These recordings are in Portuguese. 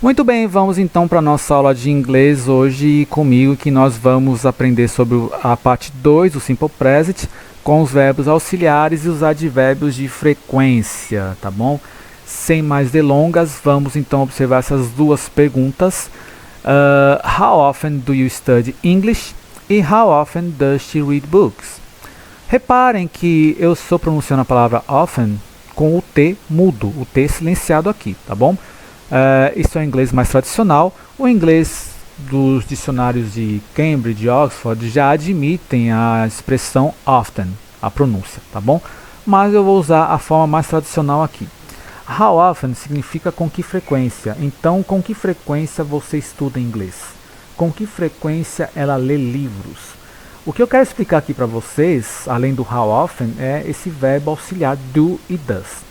Muito bem, vamos então para a nossa aula de inglês hoje comigo, que nós vamos aprender sobre a parte 2 do Simple Present, com os verbos auxiliares e os advérbios de frequência, tá bom? Sem mais delongas, vamos então observar essas duas perguntas. How often do you study English? E how often does she read books? Reparem que eu estou pronunciando a palavra often com o T mudo, o T silenciado aqui, tá bom? Isso é o inglês mais tradicional. O inglês dos dicionários de Cambridge e Oxford já admitem a expressão often, a pronúncia, tá bom? Mas eu vou usar a forma mais tradicional aqui. How often significa com que frequência. Então, com que frequência você estuda inglês? Com que frequência ela lê livros? O que eu quero explicar aqui para vocês, além do how often, é esse verbo auxiliar do e does.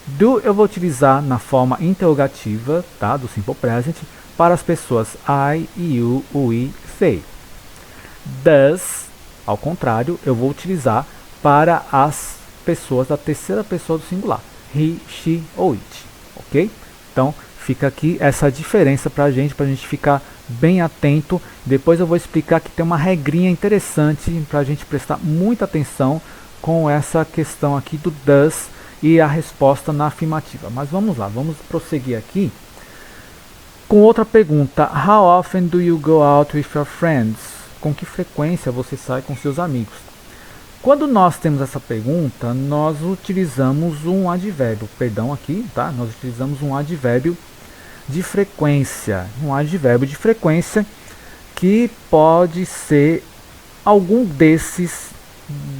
Do eu vou utilizar na forma interrogativa, tá, do Simple Present, para as pessoas I, you, we, they. Does, ao contrário, eu vou utilizar para as pessoas da terceira pessoa do singular. He, she ou it, ok? Então, fica aqui essa diferença para a gente ficar bem atento. Depois eu vou explicar que tem uma regrinha interessante para a gente prestar muita atenção com essa questão aqui do does e a resposta na afirmativa. Mas vamos lá, vamos prosseguir aqui com outra pergunta. How often do you go out with your friends? Com que frequência você sai com seus amigos? Quando nós temos essa pergunta, nós utilizamos um advérbio, perdão aqui, tá? Nós utilizamos um advérbio de frequência, que pode ser algum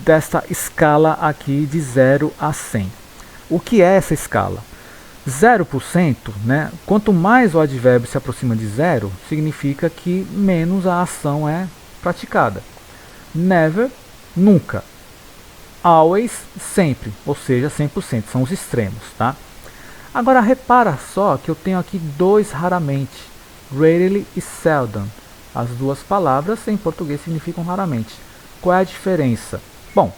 desta escala aqui de 0 a 100. O que é essa escala? 0%, né? Quanto mais o advérbio se aproxima de 0, significa que menos a ação é praticada. Never, nunca. Always, sempre, ou seja, 100%, são os extremos, tá? Agora repara só que eu tenho aqui dois raramente, rarely e seldom. As duas palavras em português significam raramente. Qual é a diferença? Bom,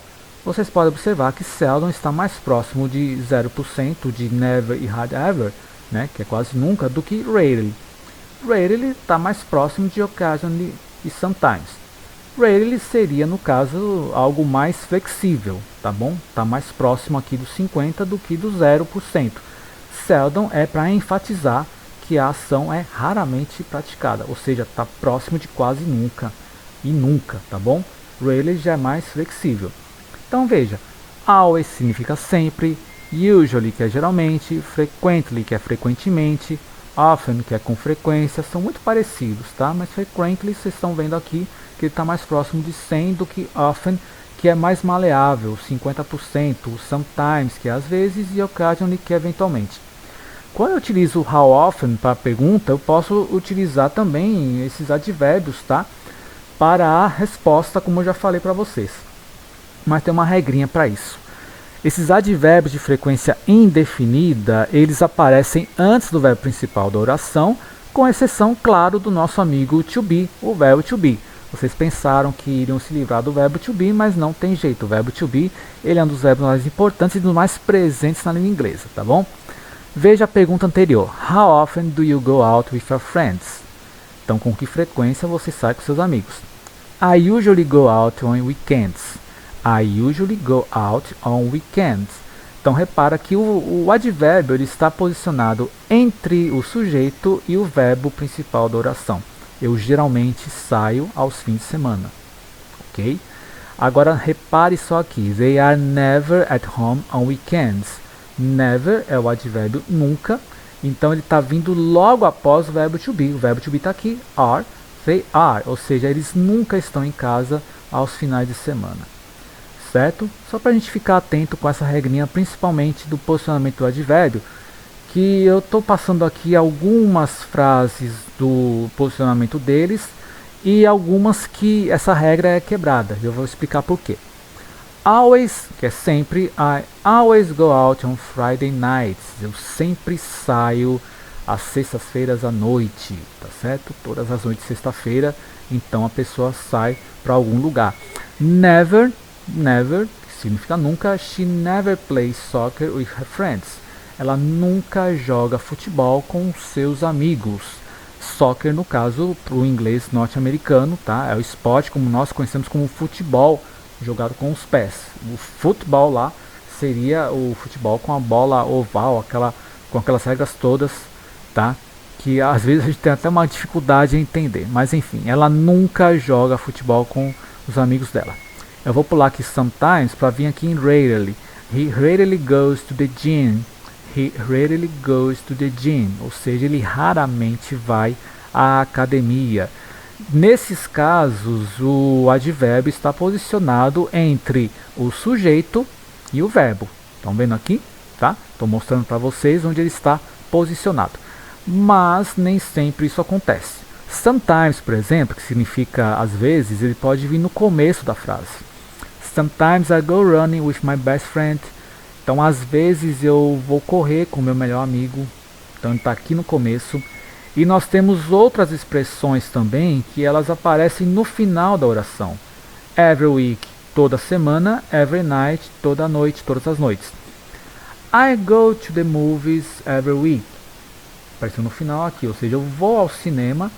vocês podem observar que seldom está mais próximo de 0% de never e hardly ever, né, que é quase nunca, do que rarely. Rarely está mais próximo de occasionally e sometimes. Rarely seria, no caso, algo mais flexível, tá bom? Está mais próximo aqui do 50% do que do 0%. Seldom é para enfatizar que a ação é raramente praticada, ou seja, está próximo de quase nunca e nunca, tá bom? Rarely já é mais flexível. Então veja, always significa sempre, usually que é geralmente, frequently que é frequentemente, often que é com frequência, são muito parecidos, tá? Mas frequently vocês estão vendo aqui que ele está mais próximo de 100 do que often, que é mais maleável, 50%, sometimes que é às vezes e occasionally que é eventualmente. Quando eu utilizo how often para a pergunta, eu posso utilizar também esses advérbios, tá? Para a resposta, como eu já falei para vocês. Mas tem uma regrinha para isso. Esses advérbios de frequência indefinida, eles aparecem antes do verbo principal da oração, com exceção, claro, do nosso amigo to be, o verbo to be. Vocês pensaram que iriam se livrar do verbo to be, mas não tem jeito. O verbo to be, ele é um dos verbos mais importantes e dos mais presentes na língua inglesa, tá bom? Veja a pergunta anterior. How often do you go out with your friends? Então, com que frequência você sai com seus amigos? I usually go out on weekends. I usually go out on weekends. Então repara que o advérbio ele está posicionado entre o sujeito e o verbo principal da oração. Eu geralmente saio aos fins de semana. Ok? Agora repare só aqui. They are never at home on weekends. Never é o advérbio nunca. Então ele está vindo logo após o verbo to be. O verbo to be está aqui. Are. They are. Ou seja, eles nunca estão em casa aos finais de semana. Certo? Só para a gente ficar atento com essa regrinha, principalmente do posicionamento do advérbio, que eu estou passando aqui algumas frases do posicionamento deles e algumas que essa regra é quebrada. Eu vou explicar por quê. Always, que é sempre, I always go out on Friday nights. Eu sempre saio às sextas-feiras à noite, tá certo? Todas as noites de sexta-feira, então a pessoa sai para algum lugar. Never, que significa nunca, she never plays soccer with her friends. ela nunca joga futebol com seus amigos. Soccer, no caso, para o inglês norte-americano, tá? É o esporte como nós conhecemos como futebol, jogado com os pés. O futebol lá seria o futebol com a bola oval, com aquelas regras todas, tá? Que às vezes a gente tem até uma dificuldade em entender. Mas enfim, ela nunca joga futebol com os amigos dela. Eu vou pular aqui sometimes para vir aqui em rarely. He rarely goes to the gym. He rarely goes to the gym. Ou seja, ele raramente vai à academia. Nesses casos, o advérbio está posicionado entre o sujeito e o verbo. Estão vendo aqui? Tá? Estou mostrando para vocês onde ele está posicionado. Mas nem sempre isso acontece. Sometimes, por exemplo, que significa às vezes, ele pode vir no começo da frase. Sometimes I go running with my best friend. Então, às vezes eu vou correr com meu melhor amigo. Então, está aqui no começo. E nós temos outras expressões também que elas aparecem no final da oração. Every week, toda semana. Every night, toda noite, todas as noites. I go to the movies every week. Apareceu no final aqui, ou seja, eu vou ao cinema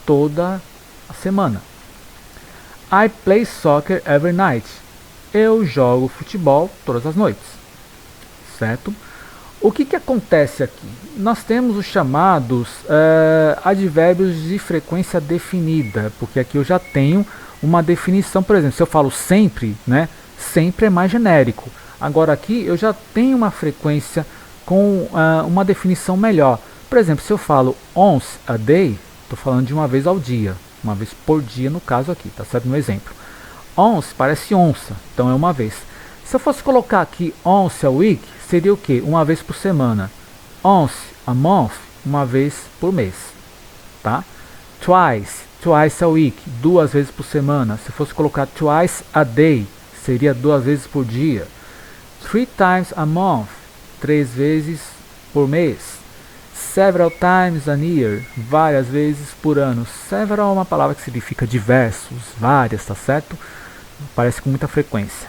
toda a semana. I play soccer every night. Eu jogo futebol todas as noites. Certo? O que acontece aqui? Nós temos os chamados advérbios de frequência definida, porque aqui eu já tenho uma definição. Por exemplo, se eu falo sempre, né, sempre é mais genérico. Agora aqui eu já tenho uma frequência com uma definição melhor. Por exemplo, se eu falo once a day, estou falando de uma vez ao dia, uma vez por dia no caso aqui, tá certo? No exemplo. Once parece onça, então é uma vez. Se eu fosse colocar aqui once a week, seria o que? Uma vez por semana. Once a month, uma vez por mês. Tá? Twice a week, duas vezes por semana. Se fosse colocar twice a day, seria duas vezes por dia. Three times a month, três vezes por mês. Several times a year, várias vezes por ano. Several é uma palavra que significa diversos, várias, tá certo? Aparece com muita frequência.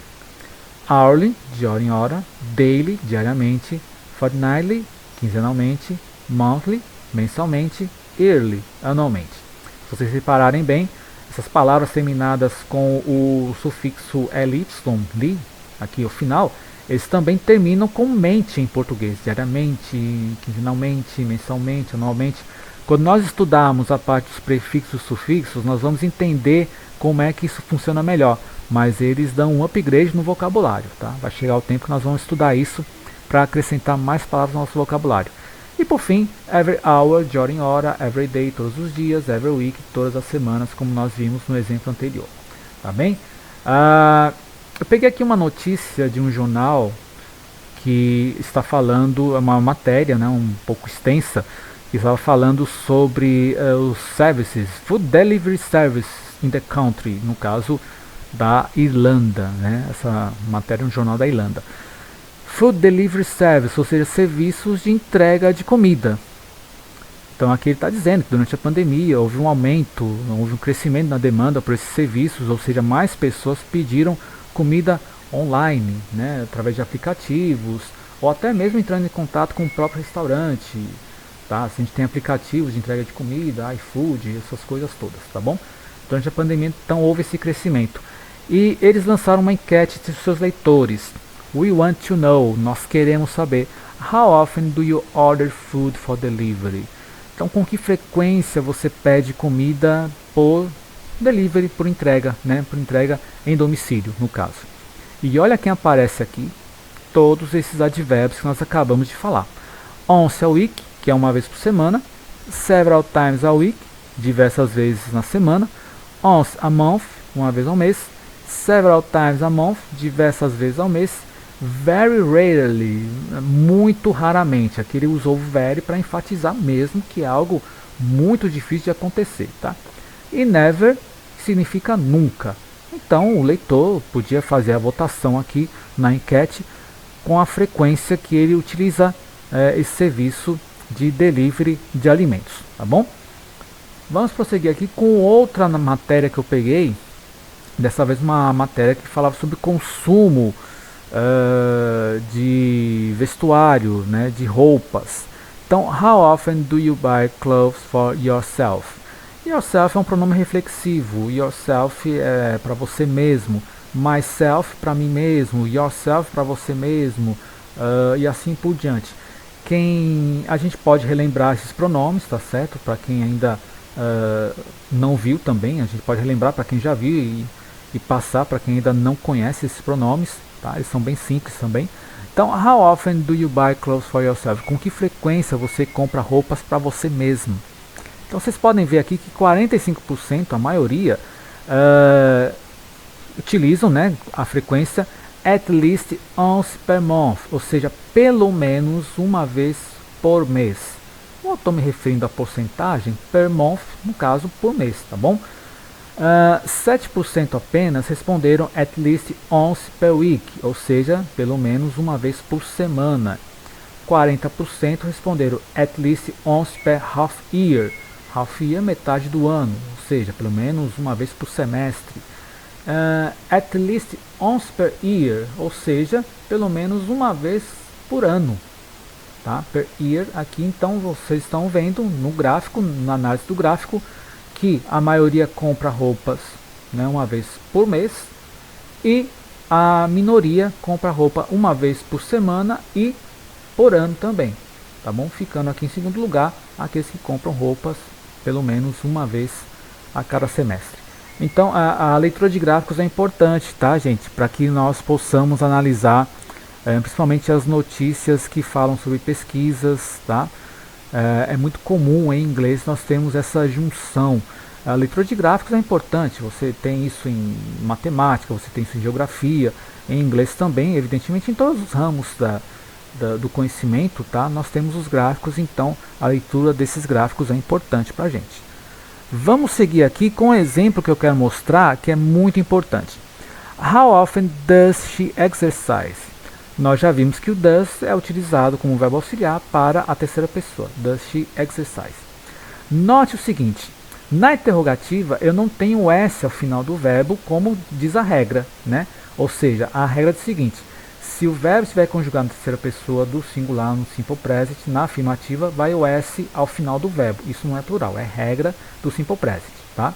Hourly, de hora em hora. Daily, diariamente. Fortnightly, quinzenalmente. Monthly, mensalmente. Yearly, anualmente. Se vocês repararem bem, essas palavras terminadas com o sufixo ly, li, aqui ao final, eles também terminam com mente em português. Diariamente, quinzenalmente, mensalmente, anualmente. Quando nós estudarmos a parte dos prefixos e sufixos, nós vamos entender como é que isso funciona melhor. Mas eles dão um upgrade no vocabulário, tá? Vai chegar o tempo que nós vamos estudar isso para acrescentar mais palavras no nosso vocabulário. E por fim, every hour, de hora em hora, every day, todos os dias, every week, todas as semanas, como nós vimos no exemplo anterior. Tá bem? Eu peguei aqui uma notícia de um jornal que está falando, é uma matéria, né, um pouco extensa, que estava falando sobre os services, food delivery service in the country, no caso da Irlanda, né? Essa matéria é um jornal da Irlanda. Food delivery service, ou seja, serviços de entrega de comida. Então aqui ele está dizendo que durante a pandemia houve um aumento, houve um crescimento na demanda por esses serviços, ou seja, mais pessoas pediram comida online, né? Através de aplicativos, ou até mesmo entrando em contato com o próprio restaurante. Tá? Assim, a gente tem aplicativos de entrega de comida, iFood, essas coisas todas, tá bom? Durante a pandemia, então, houve esse crescimento. E eles lançaram uma enquete de seus leitores. We want to know, nós queremos saber, how often do you order food for delivery? Então, com que frequência você pede comida por delivery, por entrega, né? Por entrega em domicílio, no caso. E olha quem aparece aqui, todos esses advérbios que nós acabamos de falar. Once a week, que é uma vez por semana. Several times a week, diversas vezes na semana. Once a month, uma vez ao mês. Several times a month, diversas vezes ao mês. Very rarely, muito raramente. Aqui ele usou very para enfatizar mesmo que é algo muito difícil de acontecer, tá? E never significa nunca. Então o leitor podia fazer a votação aqui na enquete com a frequência que ele utiliza esse serviço de delivery de alimentos, tá bom? Vamos prosseguir aqui com outra matéria que eu peguei. Dessa vez uma matéria que falava sobre consumo de vestuário, né, de roupas. Então, how often do you buy clothes for yourself? Yourself é um pronome reflexivo. Yourself é para você mesmo. Myself para mim mesmo. Yourself para você mesmo. E assim por diante. A gente pode relembrar esses pronomes, tá certo? Para quem ainda não viu também, a gente pode relembrar para quem já viu e passar para quem ainda não conhece esses pronomes, tá? Eles são bem simples também. Então, how often do you buy clothes for yourself? Com que frequência você compra roupas para você mesmo? Então, vocês podem ver aqui que 45%, a maioria, utilizam, né, a frequência at least once per month, ou seja, pelo menos uma vez por mês. Eu estou me referindo à porcentagem per month, no caso por mês, tá bom? 7% apenas responderam at least once per week, ou seja, pelo menos uma vez por semana. 40% responderam at least once per half year. Half year, metade do ano, ou seja, pelo menos uma vez por semestre. At least once per year, ou seja, pelo menos uma vez por ano. Tá? Per year, aqui então vocês estão vendo no gráfico, na análise do gráfico, que a maioria compra roupas, né, uma vez por mês e a minoria compra roupa uma vez por semana e por ano também, tá bom? Ficando aqui em segundo lugar aqueles que compram roupas pelo menos uma vez a cada semestre. Então a leitura de gráficos é importante, tá, gente, para que nós possamos analisar principalmente as notícias que falam sobre pesquisas, tá? É muito comum em inglês nós temos essa junção. A leitura de gráficos é importante, você tem isso em matemática, você tem isso em geografia, em inglês também, evidentemente em todos os ramos do conhecimento, tá? Nós temos os gráficos, então a leitura desses gráficos é importante para a gente. Vamos seguir aqui com um exemplo que eu quero mostrar que é muito importante. How often does she exercise? Nós já vimos que o does é utilizado como verbo auxiliar para a terceira pessoa. Does she exercise? Note o seguinte, na interrogativa eu não tenho o S ao final do verbo, como diz a regra, né? Ou seja, a regra é o seguinte, se o verbo estiver conjugado na terceira pessoa do singular no simple present, na afirmativa vai o S ao final do verbo. Isso não é plural, é regra do simple present, tá?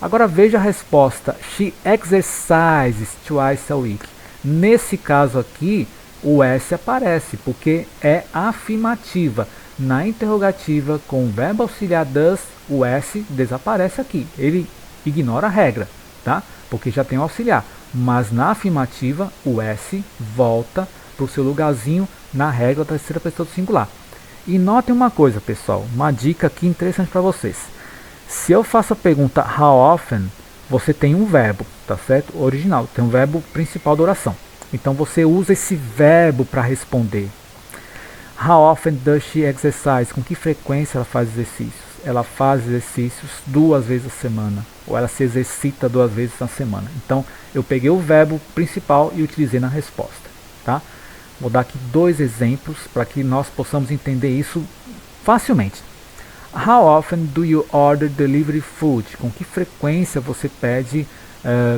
Agora veja a resposta, she exercises twice a week. Nesse caso aqui, o S aparece, porque é afirmativa. Na interrogativa, com o verbo auxiliar does, o S desaparece aqui. Ele ignora a regra, tá? Porque já tem o auxiliar. Mas na afirmativa, o S volta para o seu lugarzinho na regra da terceira pessoa do singular. E notem uma coisa, pessoal, uma dica aqui interessante para vocês. Se eu faço a pergunta how often, você tem um verbo, tá certo? Original, tem um verbo principal da oração. Então você usa esse verbo para responder. How often does she exercise? Com que frequência ela faz exercícios? Ela faz exercícios 2 vezes a semana. Ou ela se exercita 2 vezes na semana. Então eu peguei o verbo principal e utilizei na resposta. Tá? Vou dar aqui 2 exemplos para que nós possamos entender isso facilmente. How often do you order delivery food? Com que frequência você pede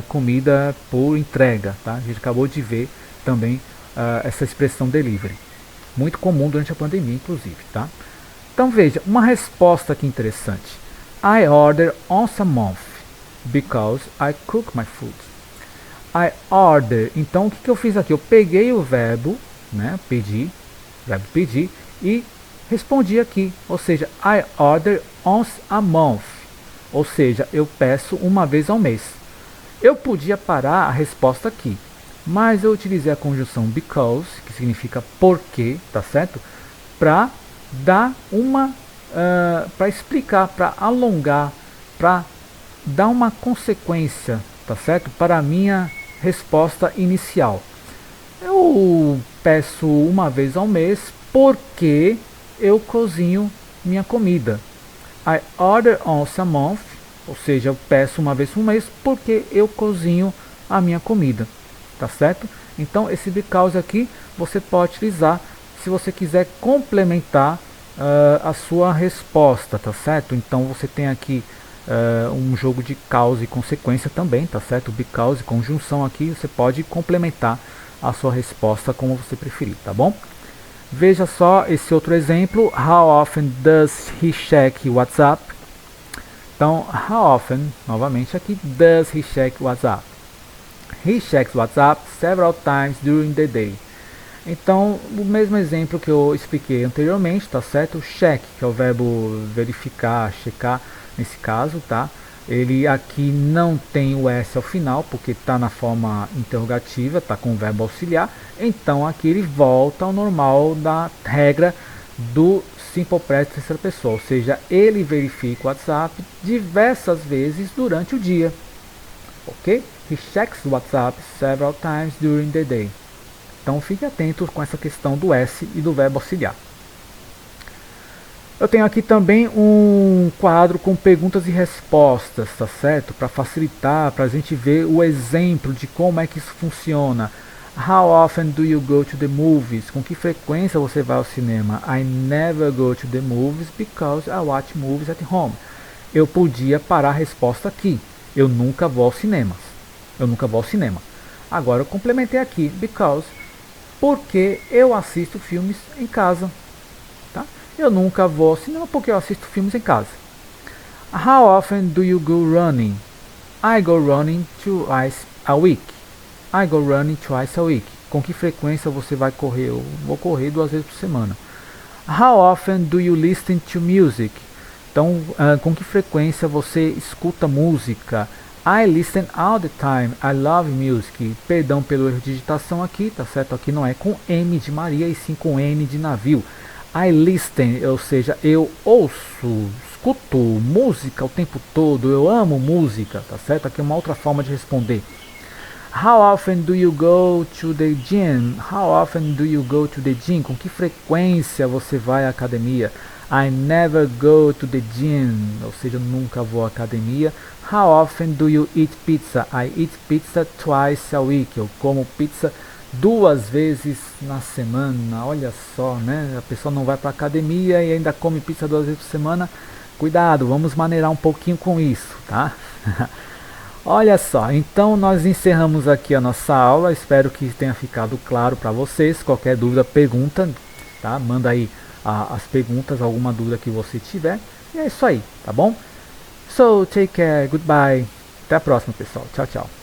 comida por entrega? Tá? A gente acabou de ver também essa expressão delivery. Muito comum durante a pandemia, inclusive. Tá? Então veja, uma resposta aqui interessante. I order once a month because I cook my food. I order. Então o que eu fiz aqui? Eu peguei o verbo, né, verbo pedir, e respondi aqui, ou seja, I order once a month, ou seja, eu peço uma vez ao mês. Eu podia parar a resposta aqui, mas eu utilizei a conjunção because, que significa porque, tá certo? Para dar para explicar, para alongar, para dar uma consequência, tá certo? Para a minha resposta inicial. Eu peço uma vez ao mês porque eu cozinho minha comida. I order once a month, ou seja, eu peço uma vez por mês porque eu cozinho a minha comida, tá certo? Então esse because aqui você pode utilizar se você quiser complementar a sua resposta, tá certo? Então você tem aqui um jogo de causa e consequência também, tá certo? Because, conjunção aqui, você pode complementar a sua resposta como você preferir, tá bom? Veja só esse outro exemplo. How often does he check WhatsApp? Então, how often, novamente aqui, does he check WhatsApp? He checks WhatsApp several times during the day. Então, o mesmo exemplo que eu expliquei anteriormente, tá certo? Check, que é o verbo verificar, checar, nesse caso, tá? Ele aqui não tem o S ao final, porque está na forma interrogativa, está com o verbo auxiliar. Então, aqui ele volta ao normal da regra do Simple Present terceira pessoa, ou seja, ele verifica o WhatsApp diversas vezes durante o dia. Ok? He checks WhatsApp several times during the day. Então fique atento com essa questão do S e do verbo auxiliar. Eu tenho aqui também um quadro com perguntas e respostas, tá certo? Para facilitar, para a gente ver o exemplo de como é que isso funciona. How often do you go to the movies? Com que frequência você vai ao cinema? I never go to the movies because I watch movies at home. Eu podia parar a resposta aqui. Eu nunca vou aos cinemas. Eu nunca vou ao cinema. Agora eu complementei aqui because, porque eu assisto filmes em casa. Tá? Eu nunca vou ao cinema porque eu assisto filmes em casa. How often do you go running? I go running twice a week. I go running twice a week. Com que frequência você vai correr? Eu vou correr 2 vezes por semana. How often do you listen to music? Então, com que frequência você escuta música? I listen all the time. I love music. Perdão pelo erro de digitação aqui, tá certo? Aqui não é com M de Maria e sim com N de navio. I listen, ou seja, eu ouço, escuto música o tempo todo. Eu amo música, tá certo? Aqui é uma outra forma de responder. How often do you go to the gym? How often do you go to the gym? Com que frequência você vai à academia? I never go to the gym, ou seja, nunca vou à academia. How often do you eat pizza? I eat pizza twice a week. Eu como pizza 2 vezes na semana. Olha só, né? A pessoa não vai para a academia e ainda come pizza 2 vezes por semana. Cuidado, vamos maneirar um pouquinho com isso, tá? Olha só, então nós encerramos aqui a nossa aula. Espero que tenha ficado claro para vocês. Qualquer dúvida, pergunta, tá? Manda aí as perguntas, alguma dúvida que você tiver. E é isso aí, tá bom? So, take care, goodbye. Até a próxima, pessoal. Tchau, tchau.